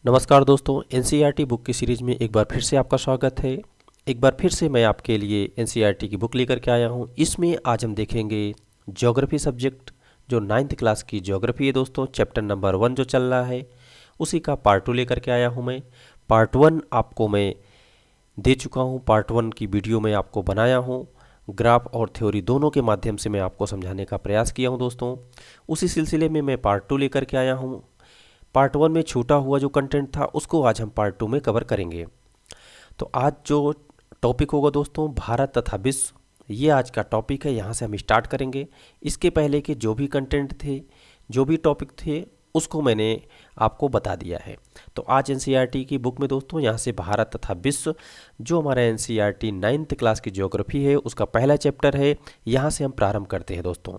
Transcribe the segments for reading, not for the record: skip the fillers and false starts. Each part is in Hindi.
नमस्कार दोस्तों, एनसीईआरटी बुक की सीरीज़ में एक बार फिर से आपका स्वागत है। एक बार फिर से मैं आपके लिए एनसीईआरटी की बुक लेकर के आया हूँ। इसमें आज हम देखेंगे ज्योग्राफी सब्जेक्ट, जो 9th क्लास की ज्योग्राफी है दोस्तों। चैप्टर नंबर 1 जो चल रहा है उसी का पार्ट 2 लेकर के आया हूँ मैं। पार्ट 1 आपको मैं दे चुका हूँ, पार्ट 1 की वीडियो मैं आपको बनाया हूँ। ग्राफ और थ्योरी दोनों के माध्यम से मैं आपको समझाने का प्रयास किया हूँ दोस्तों। उसी सिलसिले में मैं पार्ट 2 लेकर के आया हूँ। पार्ट 1 में छूटा हुआ जो कंटेंट था उसको आज हम पार्ट 2 में कवर करेंगे। तो आज जो टॉपिक होगा दोस्तों, भारत तथा विश्व, ये आज का टॉपिक है। यहाँ से हम स्टार्ट करेंगे। इसके पहले के जो भी कंटेंट थे, जो भी टॉपिक थे, उसको मैंने आपको बता दिया है। तो आज एनसीईआरटी की बुक में दोस्तों यहाँ से भारत तथा विश्व, जो हमारा एनसीईआरटी 9th क्लास की ज्योग्राफी है, उसका पहला चैप्टर है। यहाँ से हम प्रारंभ करते हैं दोस्तों।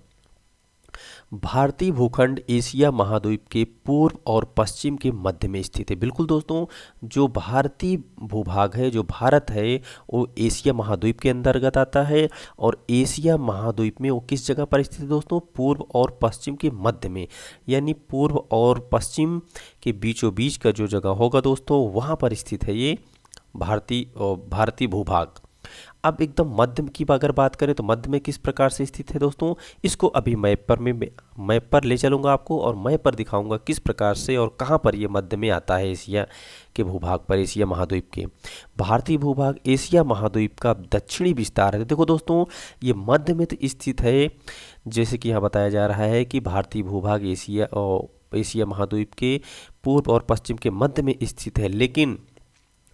भारतीय भूखंड एशिया महाद्वीप के पूर्व और पश्चिम के मध्य में स्थित है। बिल्कुल दोस्तों, जो भारतीय भूभाग है, जो भारत है, वो एशिया महाद्वीप के अंतर्गत आता है। और एशिया महाद्वीप में वो किस जगह पर स्थित है दोस्तों? पूर्व और पश्चिम के मध्य में, यानी पूर्व और पश्चिम के बीचों बीच का जो जगह होगा दोस्तों, वहाँ पर स्थित है ये भारतीय भूभाग। अब एकदम मध्य की अगर बात करें तो मध्य में किस प्रकार से स्थित है दोस्तों, इसको अभी मैप पर ले चलूँगा आपको, और मैप पर दिखाऊंगा किस प्रकार से और कहाँ पर ये मध्य में आता है एशिया के भूभाग पर, एशिया महाद्वीप के। भारतीय भूभाग एशिया महाद्वीप का दक्षिणी विस्तार है। देखो दोस्तों, ये मध्य में तो स्थित है, जैसे कि यहाँ बताया जा रहा है कि भारतीय भूभाग एशिया महाद्वीप के पूर्व और पश्चिम के मध्य में स्थित है। लेकिन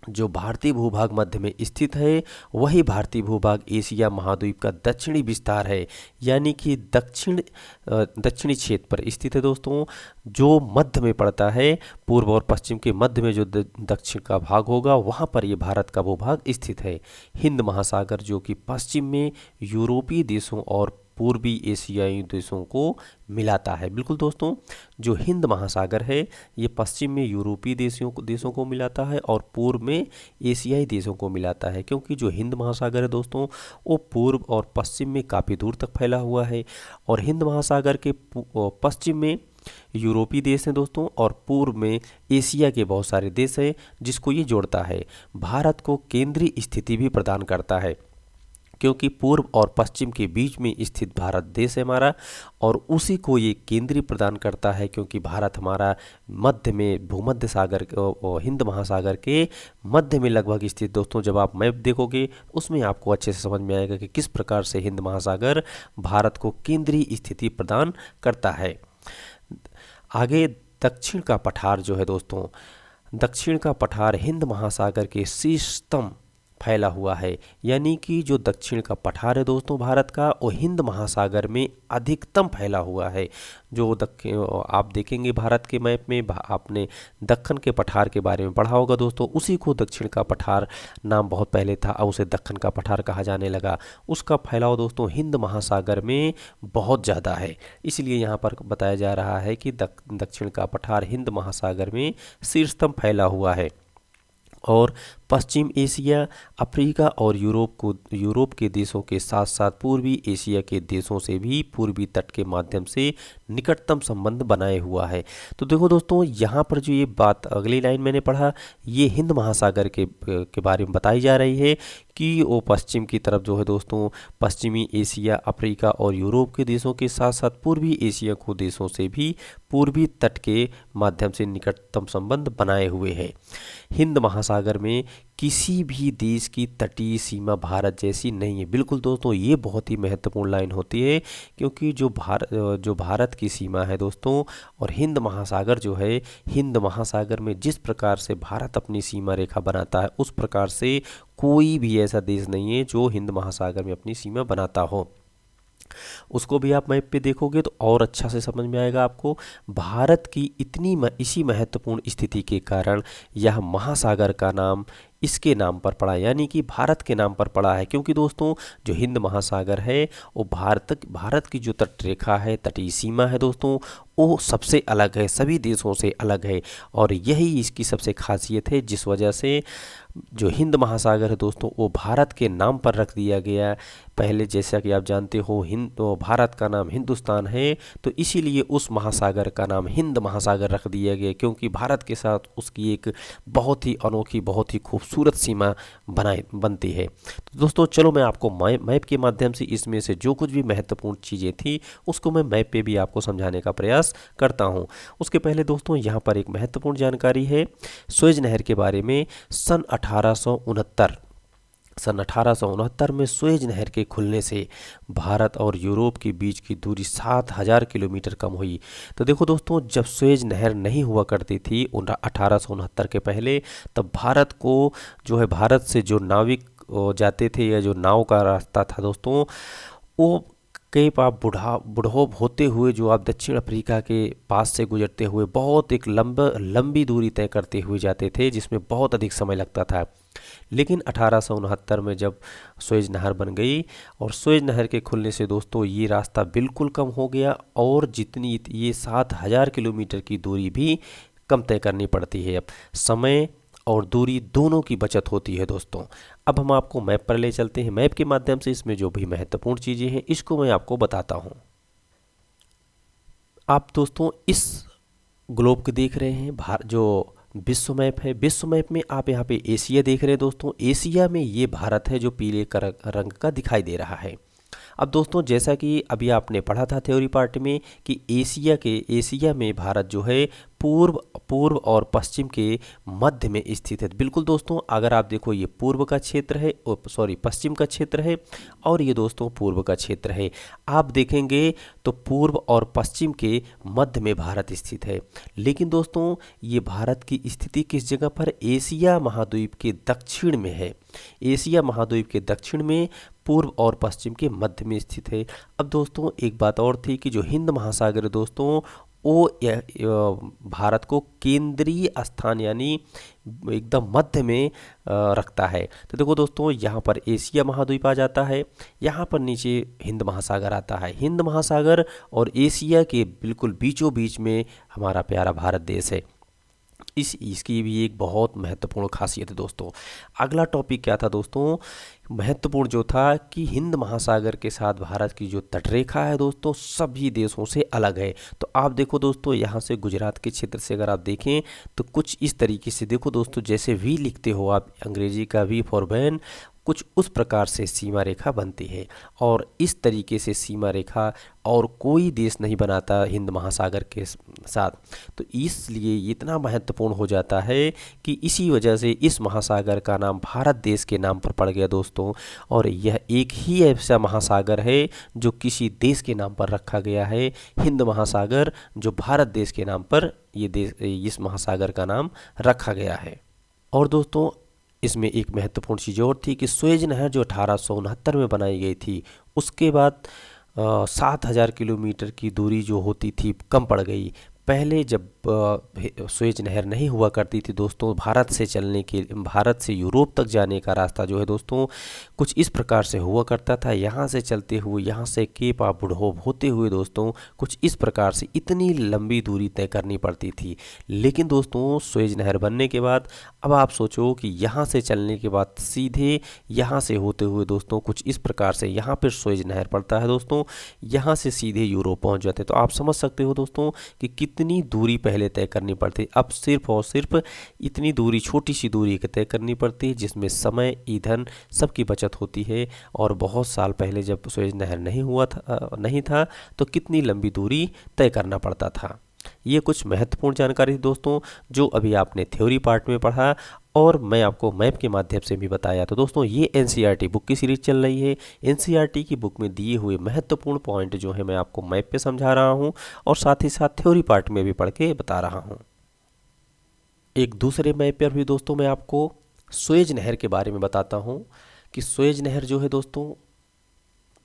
जो भारतीय भूभाग मध्य में स्थित है, वही भारतीय भूभाग एशिया महाद्वीप का दक्षिणी विस्तार है, यानी कि दक्षिणी क्षेत्र पर स्थित है दोस्तों, जो मध्य में पड़ता है। पूर्व और पश्चिम के मध्य में जो दक्षिण का भाग होगा, वहाँ पर ये भारत का भूभाग स्थित है। हिंद महासागर जो कि पश्चिम में यूरोपीय देशों और पूर्वी एशियाई देशों को मिलाता है। बिल्कुल दोस्तों, जो हिंद महासागर है, ये पश्चिम में यूरोपीय देशों को मिलाता है और पूर्व में एशियाई देशों को मिलाता है। क्योंकि जो हिंद महासागर है दोस्तों, वो पूर्व और पश्चिम में काफ़ी दूर तक फैला हुआ है। और हिंद महासागर के पश्चिम में यूरोपीय देश हैं दोस्तों, और पूर्व में एशिया के बहुत सारे देश हैं, जिसको ये जोड़ता है। भारत को केंद्रीय स्थिति भी प्रदान करता है, क्योंकि पूर्व और पश्चिम के बीच में स्थित भारत देश है हमारा, और उसी को ये केंद्रीय प्रदान करता है। क्योंकि भारत हमारा मध्य में भूमध्य सागर और हिंद महासागर के मध्य में लगभग स्थित। दोस्तों, जब आप मैप देखोगे उसमें आपको अच्छे से समझ में आएगा कि किस प्रकार से हिंद महासागर भारत को केंद्रीय स्थिति प्रदान करता है। आगे दक्षिण का पठार जो है दोस्तों, दक्षिण का पठार हिंद महासागर के शीर्षतम फैला हुआ है, यानी कि जो दक्षिण का पठार है दोस्तों भारत का, वो हिंद महासागर में अधिकतम फैला हुआ है। जो दक्षिण आप देखेंगे भारत के मैप में, आपने दक्कन के पठार के बारे में पढ़ा होगा दोस्तों, उसी को दक्षिण का पठार नाम बहुत पहले था, अब उसे दक्कन का पठार कहा जाने लगा। उसका फैलाव दोस्तों हिंद महासागर में बहुत ज़्यादा है, इसलिए यहाँ पर बताया जा रहा है कि दक्षिण का पठार हिंद महासागर में शीर्षतम फैला हुआ है। और पश्चिम एशिया, अफ्रीका और यूरोप के देशों के साथ साथ पूर्वी एशिया के देशों से भी पूर्वी तट के माध्यम से निकटतम संबंध बनाए हुआ है। तो देखो दोस्तों, यहाँ पर जो ये बात अगली लाइन मैंने पढ़ा, ये हिंद महासागर के बारे में बताई जा रही है कि वो पश्चिम की तरफ जो है दोस्तों, पश्चिमी एशिया, अफ्रीका और यूरोप के देशों के साथ साथ पूर्वी एशिया को देशों से भी पूर्वी तट के माध्यम से निकटतम संबंध बनाए हुए है। हिंद महासागर में किसी भी देश की तटीय सीमा भारत जैसी नहीं है। बिल्कुल दोस्तों, ये बहुत ही महत्वपूर्ण लाइन होती है, क्योंकि जो भारत की सीमा है दोस्तों, और हिंद महासागर जो है, हिंद महासागर में जिस प्रकार से भारत अपनी सीमा रेखा बनाता है, उस प्रकार से कोई भी ऐसा देश नहीं है जो हिंद महासागर में अपनी सीमा बनाता हो। उसको भी आप मैप पे देखोगे तो और अच्छा से समझ में आएगा आपको। भारत की इसी महत्वपूर्ण स्थिति के कारण यह महासागर का नाम इसके नाम पर पड़ा, यानी कि भारत के नाम पर पड़ा है, क्योंकि दोस्तों जो हिंद महासागर है वो भारत की जो तटरेखा है, तटीय सीमा है दोस्तों, वो सबसे अलग है, सभी देशों से अलग है। और यही इसकी सबसे खासियत है, जिस वजह से जो हिंद महासागर है दोस्तों वो भारत के नाम पर रख दिया गया। पहले जैसा कि आप जानते हो तो भारत का नाम हिंदुस्तान है, तो इसीलिए उस महासागर का नाम हिंद महासागर रख दिया गया, क्योंकि भारत के साथ उसकी एक बहुत ही अनोखी, बहुत ही खूबसूरत सीमा बनती है। तो दोस्तों चलो मैं आपको मैप के माध्यम से इसमें से जो कुछ भी महत्वपूर्ण चीज़ें थी उसको मैं मैप पे भी आपको समझाने का प्रयास करता हूँ। उसके पहले दोस्तों यहाँ पर एक महत्वपूर्ण जानकारी है सुएज नहर के बारे में। सन 1869 में सुएज नहर के खुलने से भारत और यूरोप के बीच की दूरी 7000 किलोमीटर कम हुई। तो देखो दोस्तों, जब सुएज नहर नहीं हुआ करती थी 1869 के पहले, तब भारत को जो है, भारत से जो नाविक जाते थे या जो नाव का रास्ता था दोस्तों, वो केप आप बुढ़ोप होते हुए जो आप दक्षिण अफ्रीका के पास से गुजरते हुए बहुत एक लंबी दूरी तय करते हुए जाते थे, जिसमें बहुत अधिक समय लगता था। लेकिन 1869 में जब सुएज नहर बन गई और सुएज नहर के खुलने से दोस्तों ये रास्ता बिल्कुल कम हो गया, और जितनी ये 7000 किलोमीटर की दूरी भी कम तय करनी पड़ती है। अब समय और दूरी दोनों की बचत होती है दोस्तों। अब हम आपको मैप पर ले चलते हैं। मैप के माध्यम से इसमें जो भी महत्वपूर्ण चीज़ें हैं इसको मैं आपको बताता हूँ। आप दोस्तों इस ग्लोब को देख रहे हैं, जो विश्व मैप है। विश्व मैप में आप यहाँ पे एशिया देख रहे हैं दोस्तों। एशिया में ये भारत है जो पीले रंग का दिखाई दे रहा है। अब दोस्तों जैसा कि अभी आपने पढ़ा था थ्योरी पार्ट में कि एशिया में भारत जो है पूर्व और पश्चिम के मध्य में स्थित है। बिल्कुल दोस्तों, अगर आप देखो ये पूर्व का क्षेत्र है, पश्चिम का क्षेत्र है, और ये दोस्तों पूर्व का क्षेत्र है। आप देखेंगे तो पूर्व और पश्चिम के मध्य में भारत स्थित है। लेकिन दोस्तों ये भारत की स्थिति किस जगह पर? एशिया महाद्वीप के दक्षिण में है। एशिया महाद्वीप के दक्षिण में, पूर्व और पश्चिम के मध्य में स्थित है। अब दोस्तों एक बात और थी कि जो हिंद महासागर है दोस्तों, वो भारत को केंद्रीय स्थान यानी एकदम मध्य में रखता है। तो देखो दोस्तों, यहाँ पर एशिया महाद्वीप आ जाता है, यहाँ पर नीचे हिंद महासागर आता है। हिंद महासागर और एशिया के बिल्कुल बीचों बीच में हमारा प्यारा भारत देश है। इसकी भी एक बहुत महत्वपूर्ण खासियत है दोस्तों। अगला टॉपिक क्या था दोस्तों? महत्वपूर्ण जो था कि हिंद महासागर के साथ भारत की जो तटरेखा है दोस्तों सभी देशों से अलग है। तो आप देखो दोस्तों, यहाँ से गुजरात के क्षेत्र से अगर आप देखें तो कुछ इस तरीके से देखो दोस्तों, जैसे वी लिखते हो आप, अंग्रेजी का वी फॉर वैन, कुछ उस प्रकार से सीमा रेखा बनती है। और इस तरीके से सीमा रेखा और कोई देश नहीं बनाता हिंद महासागर के साथ। तो इसलिए इतना महत्वपूर्ण हो जाता है कि इसी वजह से इस महासागर का नाम भारत देश के नाम पर पड़ गया दोस्तों। और यह एक ही ऐसा महासागर है जो किसी देश के नाम पर रखा गया है, हिंद महासागर, जो भारत देश के नाम पर इस महासागर का नाम रखा गया है। और दोस्तों इसमें एक महत्वपूर्ण चीज़ और थी कि सुएज नहर जो 1869 में बनाई गई थी, उसके बाद 7000 किलोमीटर की दूरी जो होती थी कम पड़ गई। पहले जब सुएज नहर नहीं हुआ करती थी दोस्तों, भारत से यूरोप तक जाने का रास्ता जो है दोस्तों कुछ इस प्रकार से हुआ करता था। यहाँ से चलते हुए, यहाँ से केप ऑफ गुड होप होते हुए दोस्तों कुछ इस प्रकार से इतनी लंबी दूरी तय करनी पड़ती थी। लेकिन दोस्तों सुएज नहर बनने के बाद अब आप सोचो कि यहाँ से चलने के बाद सीधे यहाँ से होते हुए दोस्तों कुछ इस प्रकार से यहाँ पर सुएज नहर पड़ता है दोस्तों, यहाँ से सीधे यूरोप पहुँच जाते। तो आप समझ सकते हो दोस्तों कि कितनी दूरी पहले तय करनी पड़ती। अब सिर्फ और सिर्फ इतनी दूरी, छोटी सी दूरी तय करनी पड़ती है, जिसमें समय, ईंधन सबकी बचत होती है। और बहुत साल पहले जब सुएज नहर नहीं था तो कितनी लंबी दूरी तय करना पड़ता था। ये कुछ महत्वपूर्ण जानकारी थी दोस्तों जो अभी आपने थ्योरी पार्ट में पढ़ा और मैं आपको मैप के माध्यम से भी बताया। तो दोस्तों ये एनसीईआरटी बुक की सीरीज चल रही है। एनसीईआरटी की बुक में दिए हुए महत्वपूर्ण पॉइंट जो है मैं आपको मैप पे समझा रहा हूँ और साथ ही साथ थ्योरी पार्ट में भी पढ़ के बता रहा हूँ। एक दूसरे मैप पर भी दोस्तों मैं आपको सुएज नहर के बारे में बताता हूँ कि सुएज नहर जो है दोस्तों,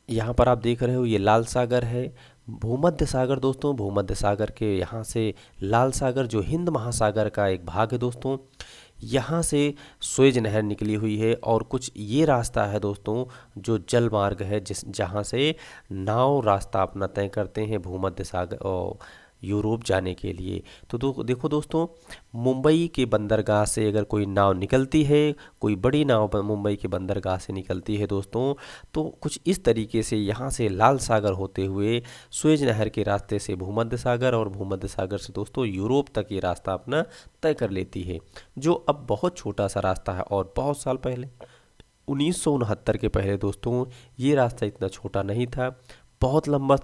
यहाँ पर आप देख रहे हो ये लाल सागर है, भूमध्य सागर दोस्तों, भूमध्य सागर के यहाँ से लाल सागर जो हिंद महासागर का एक भाग है दोस्तों, यहाँ से सुएज नहर निकली हुई है और कुछ ये रास्ता है दोस्तों जो जल मार्ग है जिस जहाँ से नाव रास्ता अपना तय करते हैं भूमध्य सागर और यूरोप जाने के लिए। तो देखो दोस्तों, मुंबई के बंदरगाह से अगर कोई नाव निकलती है, कोई बड़ी नाव मुंबई के बंदरगाह से निकलती है दोस्तों, तो कुछ इस तरीके से यहाँ से लाल सागर होते हुए सुएज नहर के रास्ते से भूमध्य सागर और भूमध्य सागर से दोस्तों यूरोप तक ये रास्ता अपना तय कर लेती है, जो अब बहुत छोटा सा रास्ता है। और बहुत साल पहले 1969 के पहले दोस्तों ये रास्ता इतना छोटा नहीं था, बहुत लंबा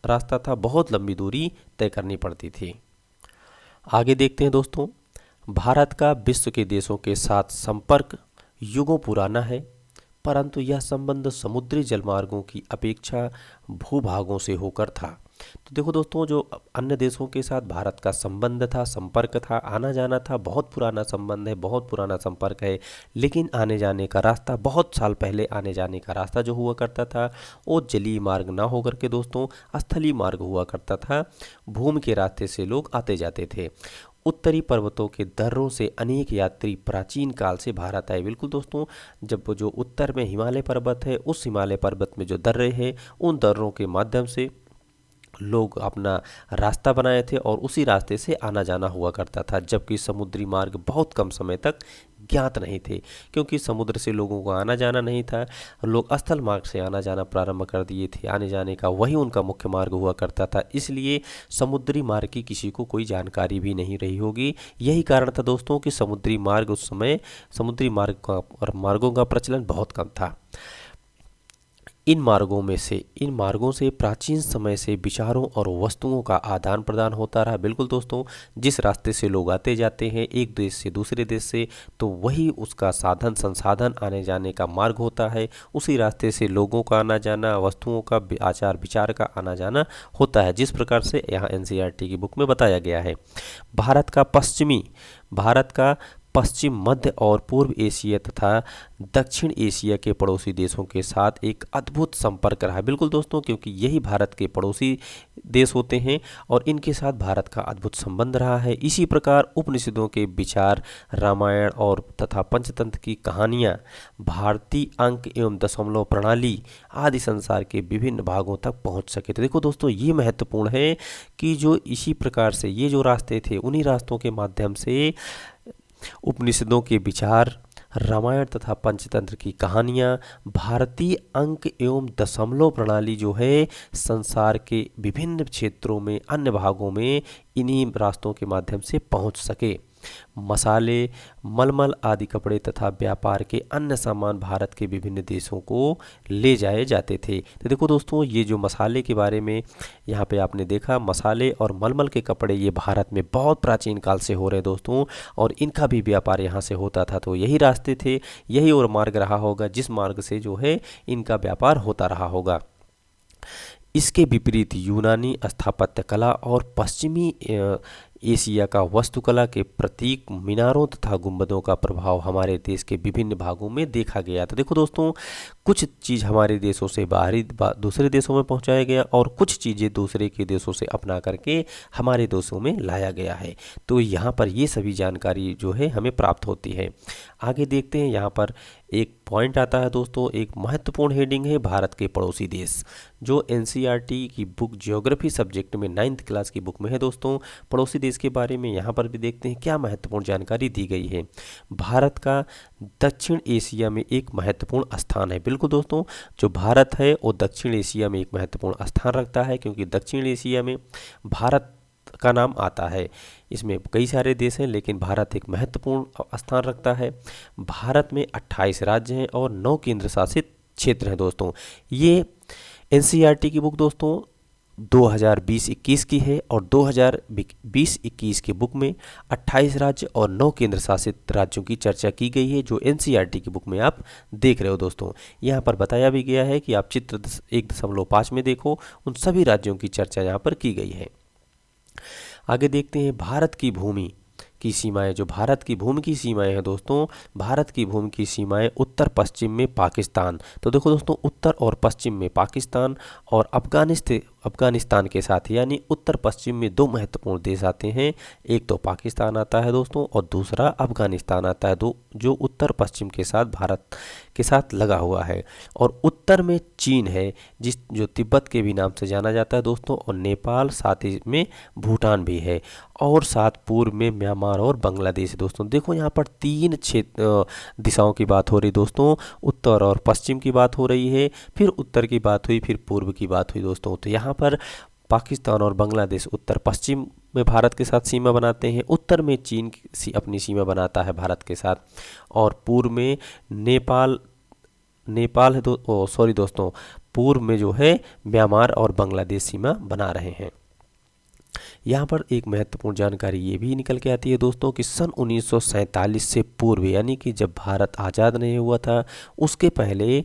रास्ता था, बहुत लंबी दूरी तय करनी पड़ती थी। आगे देखते हैं दोस्तों, भारत का विश्व के देशों के साथ संपर्क युगों पुराना है, परंतु यह संबंध समुद्री जलमार्गों की अपेक्षा भूभागों से होकर था। तो देखो दोस्तों, जो अन्य देशों के साथ भारत का संबंध था, संपर्क था, आना जाना था, बहुत पुराना संबंध है, बहुत पुराना संपर्क है। लेकिन आने जाने का रास्ता, बहुत साल पहले आने जाने का रास्ता जो हुआ करता था वो जलीय मार्ग ना होकर के दोस्तों स्थलीय मार्ग हुआ करता था। भूमि के रास्ते से लोग आते जाते थे। उत्तरी पर्वतों के दर्रों से अनेक यात्री प्राचीन काल से भारत आए। बिल्कुल दोस्तों, जब जो उत्तर में हिमालय पर्वत है, उस हिमालय पर्वत में जो दर्रे हैं, उन दर्रों के माध्यम से लोग अपना रास्ता बनाए थे और उसी रास्ते से आना जाना हुआ करता था। जबकि समुद्री मार्ग बहुत कम समय तक ज्ञात नहीं थे, क्योंकि समुद्र से लोगों को आना जाना नहीं था। लोग स्थल मार्ग से आना जाना प्रारंभ कर दिए थे, आने जाने का वही उनका मुख्य मार्ग हुआ करता था। इसलिए समुद्री मार्ग की किसी को कोई जानकारी भी नहीं रही होगी। यही कारण था दोस्तों कि समुद्री मार्ग उस समय समुद्री मार्गों का प्रचलन बहुत कम था। इन मार्गों से प्राचीन समय से विचारों और वस्तुओं का आदान प्रदान होता रहा। बिल्कुल दोस्तों, जिस रास्ते से लोग आते जाते हैं एक देश से दूसरे देश से, तो वही उसका साधन संसाधन आने जाने का मार्ग होता है। उसी रास्ते से लोगों का आना जाना, वस्तुओं का आचार विचार का आना जाना होता है, जिस प्रकार से यहाँ एनसीईआरटी की बुक में बताया गया है। भारत का पश्चिम, मध्य और पूर्व एशिया तथा दक्षिण एशिया के पड़ोसी देशों के साथ एक अद्भुत संपर्क रहा। बिल्कुल दोस्तों, क्योंकि यही भारत के पड़ोसी देश होते हैं और इनके साथ भारत का अद्भुत संबंध रहा है। इसी प्रकार उपनिषदों के विचार, रामायण और तथा पंचतंत्र की कहानियाँ, भारतीय अंक एवं दशमलव प्रणाली आदि संसार के विभिन्न भागों तक पहुँच सके। तो देखो दोस्तों, ये महत्वपूर्ण है कि जो इसी प्रकार से ये जो रास्ते थे, उन्हीं रास्तों के माध्यम से उपनिषदों के विचार, रामायण तथा पंचतंत्र की कहानियाँ, भारतीय अंक एवं दशमलव प्रणाली जो है संसार के विभिन्न क्षेत्रों में, अन्य भागों में इन्हीं रास्तों के माध्यम से पहुंच सके। मसाले, मलमल आदि कपड़े तथा व्यापार के अन्य सामान भारत के विभिन्न देशों को ले जाए जाते थे। तो देखो दोस्तों, ये जो मसाले के बारे में यहाँ पे आपने देखा, मसाले और मलमल के कपड़े ये भारत में बहुत प्राचीन काल से हो रहे दोस्तों, और इनका भी व्यापार यहाँ से होता था। तो यही रास्ते थे, यही और मार्ग रहा होगा जिस मार्ग से जो है इनका व्यापार होता रहा होगा। इसके विपरीत यूनानी स्थापत्य कला और पश्चिमी एशिया का वास्तुकला के प्रतीक मीनारों तथा गुंबदों का प्रभाव हमारे देश के विभिन्न भागों में देखा गया। तो देखो दोस्तों, कुछ चीज़ हमारे देशों से दूसरे देशों में पहुंचाया गया और कुछ चीज़ें दूसरे के देशों से अपना करके हमारे देशों में लाया गया है। तो यहाँ पर ये सभी जानकारी जो है हमें प्राप्त होती है। आगे देखते हैं, यहाँ पर एक पॉइंट आता है दोस्तों, एक महत्वपूर्ण हेडिंग है भारत के पड़ोसी देश, जो एनसीईआरटी की बुक ज्योग्राफी सब्जेक्ट में 9th क्लास की बुक में है दोस्तों। पड़ोसी देश के बारे में यहाँ पर भी देखते हैं क्या महत्वपूर्ण जानकारी दी गई है। भारत का दक्षिण एशिया में एक महत्वपूर्ण स्थान है। बिल्कुल दोस्तों, जो भारत है वो दक्षिण एशिया में एक महत्वपूर्ण स्थान रखता है, क्योंकि दक्षिण एशिया में भारत का नाम आता है। इसमें कई सारे देश हैं, लेकिन भारत एक महत्वपूर्ण स्थान रखता है। भारत में 28 राज्य हैं और 9 केंद्र शासित क्षेत्र हैं दोस्तों। ये एनसीईआरटी की बुक दोस्तों 2020-21 की है और 2020-21 की बुक में 28 राज्य और 9 केंद्र शासित राज्यों की चर्चा की गई है, जो एनसीईआरटी की बुक में आप देख रहे हो दोस्तों। यहाँ पर बताया भी गया है कि आप चित्र 1.5 में देखो, उन सभी राज्यों की चर्चा यहाँ पर की गई है। आगे देखते हैं भारत की भूमि की सीमाएं। जो भारत की भूमि की सीमाएं हैं दोस्तों, भारत की भूमि की सीमाएं उत्तर पश्चिम में पाकिस्तान। तो देखो दोस्तों, उत्तर और पश्चिम में पाकिस्तान और अफगानिस्तान के साथ, यानी उत्तर पश्चिम में दो महत्वपूर्ण देश आते हैं। एक तो पाकिस्तान आता है दोस्तों और दूसरा अफगानिस्तान आता है, दो जो उत्तर पश्चिम के साथ भारत के साथ लगा हुआ है। और उत्तर में चीन है, जो तिब्बत के भी नाम से जाना जाता है दोस्तों, और नेपाल, साथ ही में भूटान भी है, और साथ पूर्व में म्यांमार और बांग्लादेश है दोस्तों। देखो यहाँ पर तीन क्षेत्र दिशाओं की बात हो रही दोस्तों, उत्तर और पश्चिम की बात हो रही है, फिर उत्तर की बात हुई, फिर पूर्व की बात हुई दोस्तों। तो यहाँ पर पाकिस्तान और बांग्लादेश उत्तर पश्चिम में भारत के साथ सीमा बनाते हैं, उत्तर में चीन अपनी सीमा बनाता है भारत के साथ, और पूर्व में नेपाल है सॉरी दोस्तों, पूर्व में जो है म्यांमार और बांग्लादेश सीमा बना रहे हैं। यहाँ पर एक महत्वपूर्ण जानकारी ये भी निकल के आती है दोस्तों कि सन 1947 से पूर्व, यानी कि जब भारत आज़ाद नहीं हुआ था उसके पहले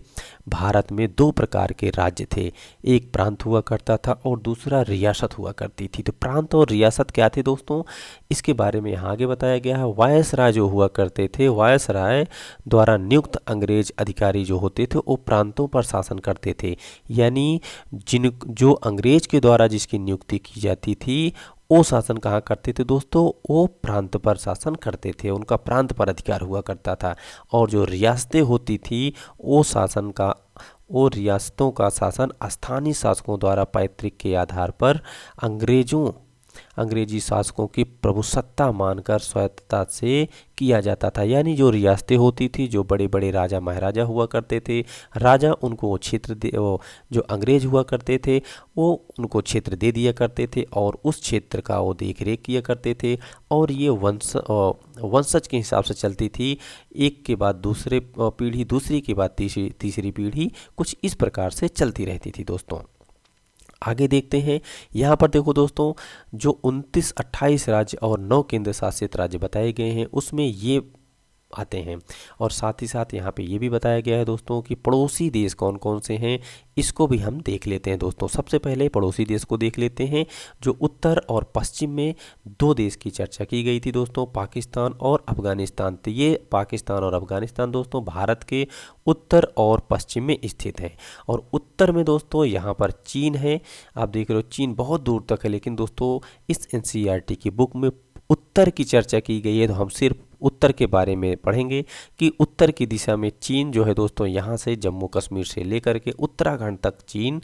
भारत में दो प्रकार के राज्य थे। एक प्रांत हुआ करता था और दूसरा रियासत हुआ करती थी। तो प्रांत और रियासत क्या थे दोस्तों, इसके बारे में यहाँ आगे बताया गया है। वायसराय जो हुआ करते थे, वायसराय द्वारा नियुक्त अंग्रेज अधिकारी जो होते थे वो प्रांतों पर शासन करते थे, यानी जो अंग्रेज के द्वारा जिसकी नियुक्ति की जाती थी वो शासन कहाँ करते थे दोस्तों, वो प्रांत पर शासन करते थे, उनका प्रांत पर अधिकार हुआ करता था। और जो रियासतें होती थी वो रियासतों का शासन स्थानीय शासकों द्वारा पैतृक के आधार पर अंग्रेजी शासकों की प्रभुसत्ता मानकर स्वायत्तता से किया जाता था। यानी जो रियासतें होती थी, जो बड़े बड़े राजा महाराजा हुआ करते थे, राजा उनको वो क्षेत्र जो अंग्रेज हुआ करते थे वो उनको क्षेत्र दे दिया करते थे और उस क्षेत्र का वो देख रेख किया करते थे। और ये वंशज के हिसाब से चलती थी, एक के बाद दूसरे पीढ़ी, दूसरी के बाद तीसरी पीढ़ी, कुछ इस प्रकार से चलती रहती थी दोस्तों। आगे देखते हैं। यहाँ पर देखो दोस्तों, जो 29, 28 राज्य और 9 केंद्र शासित राज्य बताए गए हैं उसमें ये आते हैं। और साथ ही साथ यहाँ पे ये भी बताया गया है दोस्तों कि पड़ोसी देश कौन कौन से हैं, इसको भी हम देख लेते हैं दोस्तों। सबसे पहले पड़ोसी देश को देख लेते हैं। जो उत्तर और पश्चिम में दो देश की चर्चा की गई थी दोस्तों, पाकिस्तान और अफगानिस्तान। तो ये पाकिस्तान और अफगानिस्तान दोस्तों भारत के उत्तर और पश्चिम में स्थित है। और उत्तर में दोस्तों यहाँ पर चीन है, आप देख रहे हो चीन बहुत दूर तक है, लेकिन दोस्तों इस NCERT की बुक में उत्तर की चर्चा की गई है, तो हम सिर्फ उत्तर के बारे में पढ़ेंगे कि उत्तर की दिशा में चीन जो है दोस्तों, यहाँ से जम्मू कश्मीर से लेकर के उत्तराखंड तक चीन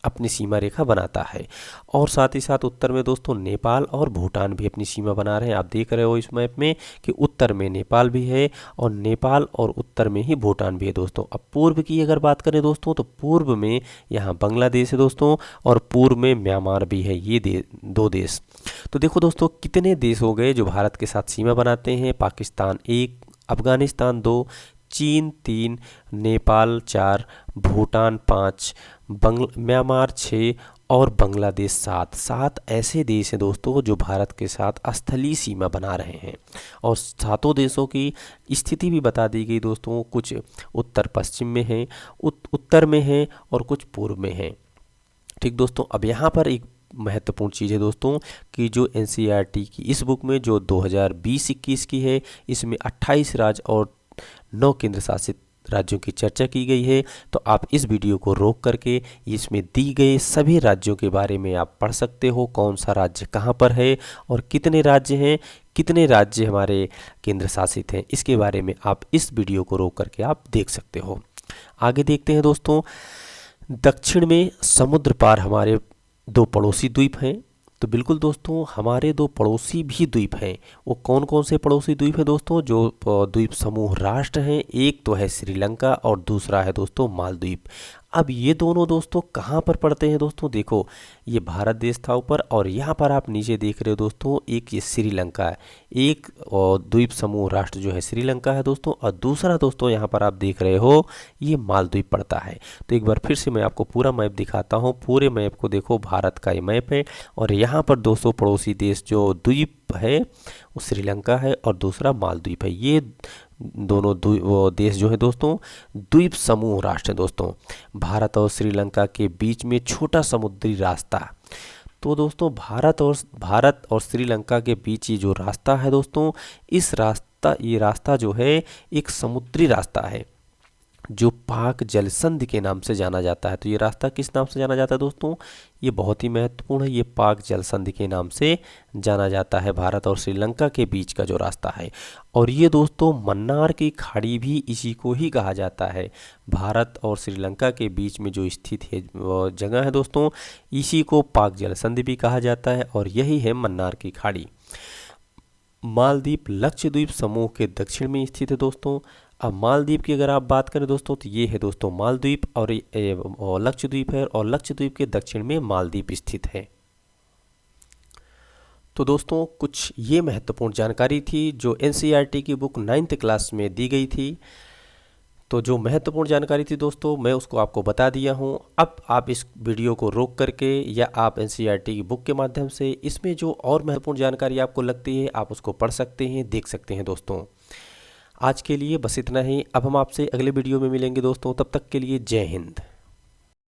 अपनी सीमा रेखा बनाता है। और साथ ही साथ उत्तर में दोस्तों नेपाल और भूटान भी अपनी सीमा बना रहे हैं। आप देख रहे हो इस मैप में कि उत्तर में नेपाल भी है और नेपाल और उत्तर में ही भूटान भी है दोस्तों। अब पूर्व की अगर बात करें दोस्तों, तो पूर्व में यहाँ बांग्लादेश है दोस्तों और पूर्व में म्यांमार भी है, ये दो देश। तो देखो दोस्तों कितने देश हो गए जो भारत के साथ सीमा बनाते हैं। पाकिस्तान 1, अफगानिस्तान 2, चीन 3, नेपाल 4, भूटान 5, म्यांमार 6 और बांग्लादेश 7 ऐसे देश हैं दोस्तों जो भारत के साथ स्थलीय सीमा बना रहे हैं। और सातों देशों की स्थिति भी बता दी गई दोस्तों, कुछ उत्तर पश्चिम में हैं, उत्तर में हैं और कुछ पूर्व में हैं। ठीक दोस्तों, अब यहाँ पर एक महत्वपूर्ण चीज़ है दोस्तों कि जो NCERT की इस बुक में जो 2020-21 की है, इसमें 28 राज्य और 9 केंद्र शासित राज्यों की चर्चा की गई है। तो आप इस वीडियो को रोक करके इसमें दी गए सभी राज्यों के बारे में आप पढ़ सकते हो, कौन सा राज्य कहाँ पर है और कितने राज्य हैं, कितने राज्य हमारे केंद्र शासित हैं, इसके बारे में आप इस वीडियो को रोक करके आप देख सकते हो। आगे देखते हैं दोस्तों, दक्षिण में समुद्र पार हमारे दो पड़ोसी द्वीप हैं। तो बिल्कुल दोस्तों हमारे दो पड़ोसी भी द्वीप हैं। वो कौन कौन से पड़ोसी द्वीप हैं दोस्तों, जो द्वीप समूह राष्ट्र हैं, एक तो है श्रीलंका और दूसरा है दोस्तों मालदीव। अब ये दोनों दोस्तों कहाँ पर पड़ते हैं दोस्तों, देखो ये भारत देश था ऊपर और यहाँ पर आप नीचे देख रहे हो दोस्तों, एक ये श्रीलंका है, एक द्वीप समूह राष्ट्र जो है श्रीलंका है दोस्तों, और दूसरा दोस्तों यहाँ पर आप देख रहे हो ये मालदीव पड़ता है। तो एक बार फिर से मैं आपको पूरा मैप दिखाता हूँ। पूरे मैप को देखो, भारत का ये मैप है और यहाँ पर दोस्तों पड़ोसी देश जो द्वीप है वो श्रीलंका है और दूसरा मालदीव है। ये दोनों देश जो है दोस्तों द्वीप समूह राष्ट्र हैं दोस्तों। भारत और श्रीलंका के बीच में छोटा समुद्री रास्ता। तो दोस्तों भारत और श्रीलंका के बीच ये जो रास्ता है दोस्तों, ये रास्ता जो है एक समुद्री रास्ता है जो पाक जल संधि के नाम से जाना जाता है। तो ये रास्ता किस नाम से जाना जाता है दोस्तों? ये बहुत ही महत्वपूर्ण है, ये पाक जल संधि के नाम से जाना जाता है, भारत और श्रीलंका के बीच का जो रास्ता है। और ये दोस्तों मन्नार की खाड़ी भी इसी को ही कहा जाता है। भारत और श्रीलंका के बीच में जो स्थित है वो जगह है दोस्तों, इसी को पाक जल संधि भी कहा जाता है, और यही है मन्नार की खाड़ी। मालदीव लक्षद्वीप समूह के दक्षिण में स्थित है दोस्तों। अब मालदीव की अगर आप बात करें दोस्तों, तो ये है दोस्तों मालदीव, और लक्षद्वीप है, और लक्षद्वीप के दक्षिण में मालदीव स्थित है। तो दोस्तों कुछ ये महत्वपूर्ण जानकारी थी जो एनसीईआरटी की बुक 9th क्लास में दी गई थी। तो जो महत्वपूर्ण जानकारी थी दोस्तों, मैं उसको आपको बता दिया हूँ। अब आप इस वीडियो को रोक करके या आप एनसीईआरटी की बुक के माध्यम से इसमें जो और महत्वपूर्ण जानकारी आपको लगती है आप उसको पढ़ सकते हैं, देख सकते हैं दोस्तों। आज के लिए बस इतना ही। अब हम आपसे अगले वीडियो में मिलेंगे दोस्तों, तब तक के लिए जय हिंद।